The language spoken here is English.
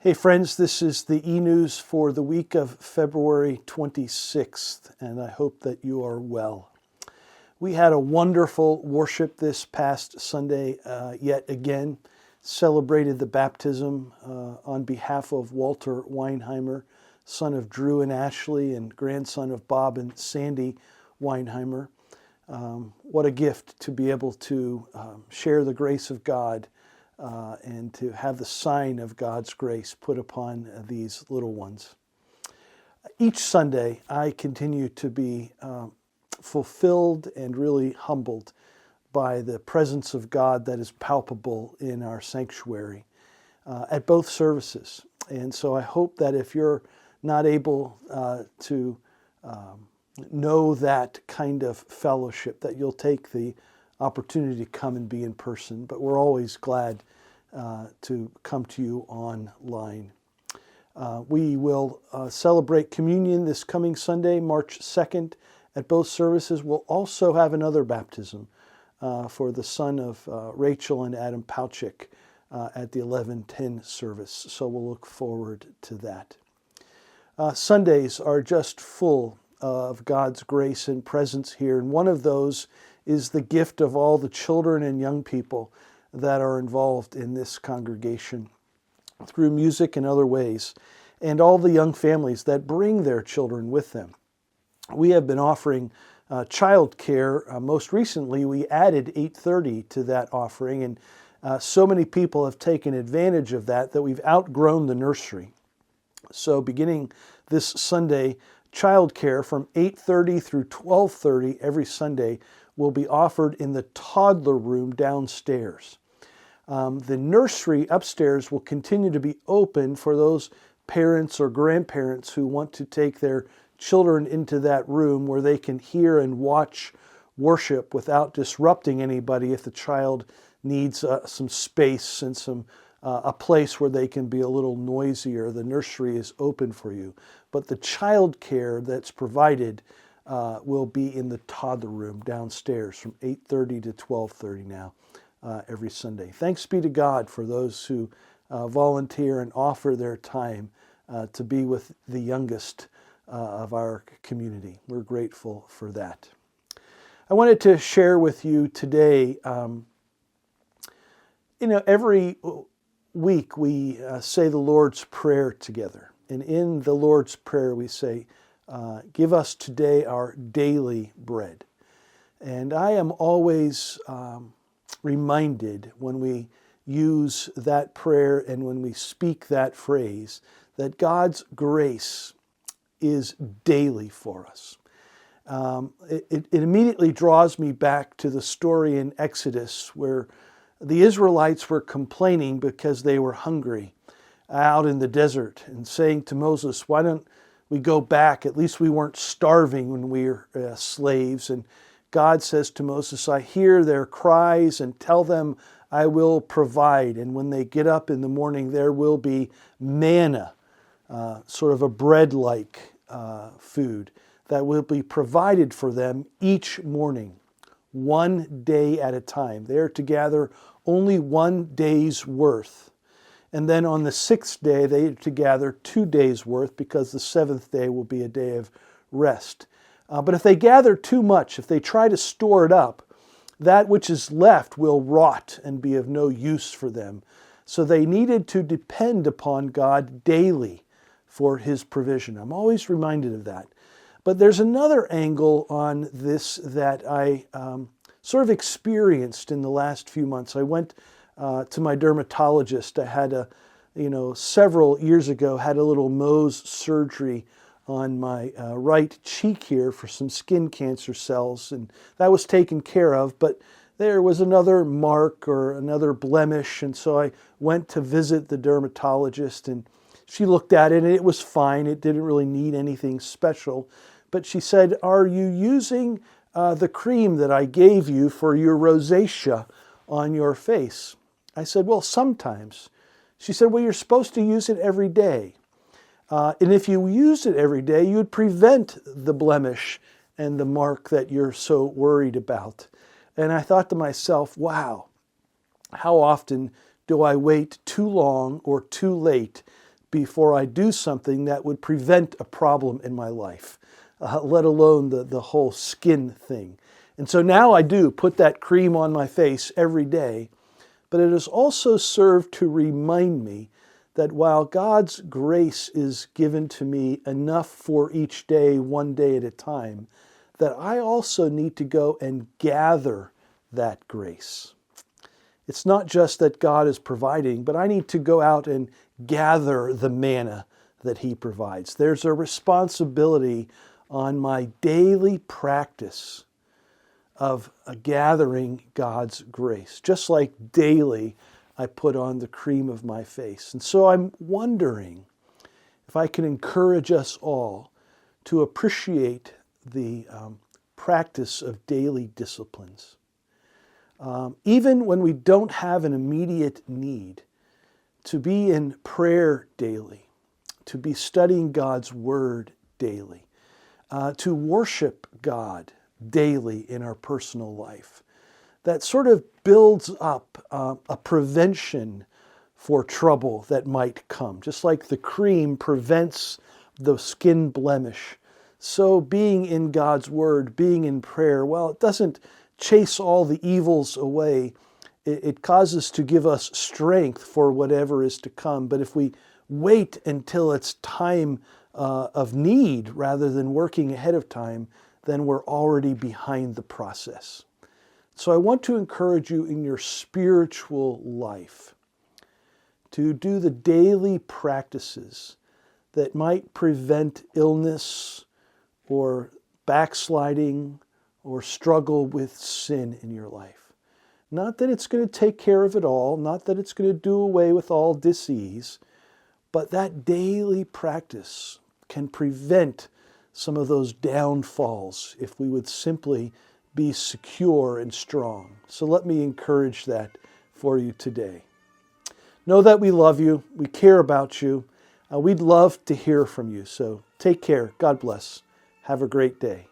Hey friends, this is the eNews for the week of February 26th, and I hope that you are well. We had a wonderful worship this past Sunday, yet again, celebrated the baptism on behalf of Walter Weinheimer, son of Drew and Ashley and grandson of Bob and Sandy Weinheimer. What a gift to be able to share the grace of God and to have the sign of God's grace put upon these little ones. Each Sunday, I continue to be fulfilled and really humbled by the presence of God that is palpable in our sanctuary at both services. And so I hope that if you're not able to know that kind of fellowship, that you'll take the opportunity to come and be in person. But we're always glad to come to you online. We will celebrate communion this coming Sunday, March 2nd, at both services. We'll also have another baptism for the son of Rachel and Adam Pauchik at the 11:10 service. So we'll look forward to that. Sundays are just full of God's grace and presence here, and one of those is the gift of all the children and young people that are involved in this congregation through music and other ways, and all the young families that bring their children with them. We have been offering child care. Most recently, we added 8:30 to that offering, and so many people have taken advantage of that we've outgrown the nursery. So beginning this Sunday, child care from 8:30 through 12:30 every Sunday will be offered in the toddler room downstairs. The nursery upstairs will continue to be open for those parents or grandparents who want to take their children into that room where they can hear and watch worship without disrupting anybody if the child needs some space and a place where they can be a little noisier. The nursery is open for you. But the child care that's provided will be in the toddler room downstairs from 8:30 to 12:30 now every Sunday. Thanks be to God for those who volunteer and offer their time to be with the youngest of our community. We're grateful for that. I wanted to share with you today, every week we say the Lord's Prayer together. And in the Lord's Prayer we say, give us today our daily bread. And I am always reminded when we use that prayer and when we speak that phrase that God's grace is daily for us. It immediately draws me back to the story in Exodus where the Israelites were complaining because they were hungry out in the desert and saying to Moses, why don't we go back? At least we weren't starving when we were slaves. And God says to Moses, I hear their cries and tell them I will provide. And when they get up in the morning, there will be manna, sort of a bread-like food that will be provided for them each morning, one day at a time. They are to gather only 1 day's worth. And then on the 6th day, they are to gather 2 days' worth because the 7th day will be a day of rest. But if they gather too much, if they try to store it up, that which is left will rot and be of no use for them. So they needed to depend upon God daily for His provision. I'm always reminded of that. But there's another angle on this that I sort of experienced in the last few months. I went to my dermatologist. I had several years ago, had a little Mohs surgery on my right cheek here for some skin cancer cells, and that was taken care of, but there was another mark or another blemish, and so I went to visit the dermatologist, and she looked at it, and it was fine. It didn't really need anything special, but she said, are you using the cream that I gave you for your rosacea on your face? I said, well, sometimes. She said, well, you're supposed to use it every day. And if you used it every day, you would prevent the blemish and the mark that you're so worried about. And I thought to myself, wow, how often do I wait too long or too late before I do something that would prevent a problem in my life, let alone the whole skin thing. And so now I do put that cream on my face every day, but it has also served to remind me that while God's grace is given to me enough for each day, one day at a time, that I also need to go and gather that grace. It's not just that God is providing, but I need to go out and gather the manna that He provides. There's a responsibility on my daily practice of gathering God's grace, just like daily I put on the cream of my face. And so I'm wondering if I can encourage us all to appreciate the practice of daily disciplines. Even when we don't have an immediate need, to be in prayer daily, to be studying God's Word daily, to worship God daily in our personal life. That sort of builds up a prevention for trouble that might come. Just like the cream prevents the skin blemish, so being in God's Word, being in prayer, well, it doesn't chase all the evils away. It causes to give us strength for whatever is to come. But if we wait until it's time of need rather than working ahead of time, then we're already behind the process. So I want to encourage you in your spiritual life to do the daily practices that might prevent illness or backsliding or struggle with sin in your life. Not that it's going to take care of it all, not that it's going to do away with all disease, but that daily practice can prevent some of those downfalls if we would simply be secure and strong. So let me encourage that for you today. Know that we love you, we care about you, we'd love to hear from you. So take care, God bless, have a great day.